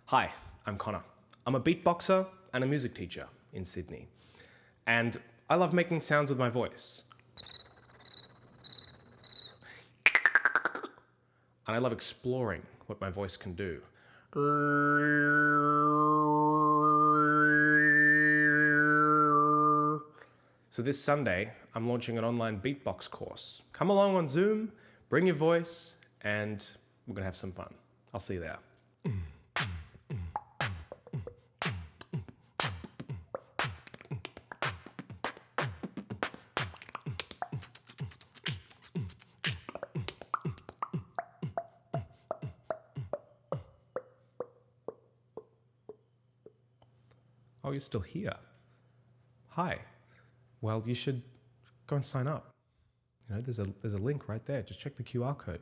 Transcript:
Hi, I'm Connor. I'm a beatboxer and a music teacher in Sydney. And I love making sounds with my voice. And I love exploring what my voice can do. So this Sunday, I'm launching an online beatbox course. Come along on Zoom, bring your voice, and we're gonna have some fun. I'll see you there. Oh, you're still here. Hi. Well, you should go and sign up. You know, there's a link right there. Just check the QR code.